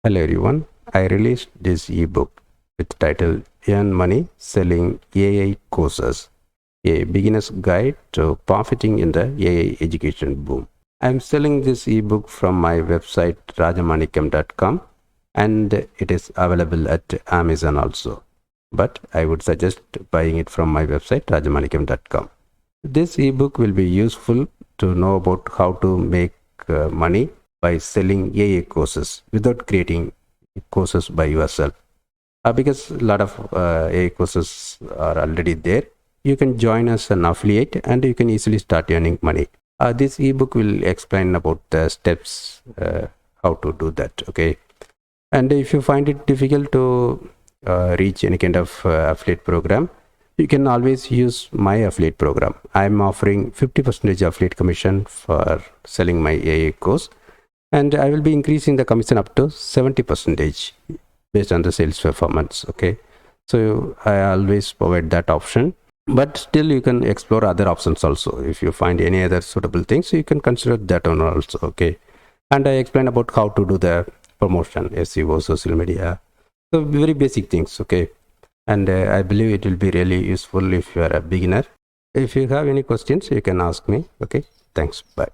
Hello everyone, I released this ebook with title Earn Money Selling AI Courses, a beginner's guide to profiting in the AI education boom. I'm selling this ebook from my website rajamanikam.com and it is available at Amazon also. But I would suggest buying it from my website rajamanikam.com. This ebook will be useful to know about how to make money by selling AI courses without creating courses by yourself. Because a lot of AI courses are already there, you can join as an affiliate and you can easily start earning money. This ebook will explain about the steps how to do that. Okay, and if you find it difficult to reach any kind of affiliate program, you can always use my affiliate program. I'm offering 50% affiliate commission for selling my AI course, and I will be increasing the commission up to 70% based on the sales performance. Okay, so I always provide that option, but still you can explore other options also. If you find any other suitable things, you can consider that one also. Okay, and I explain about how to do the promotion, SEO, social media, so very basic things. Okay, and I believe it will be really useful if you are a beginner. If you have any questions, you can ask me. Okay, thanks, bye.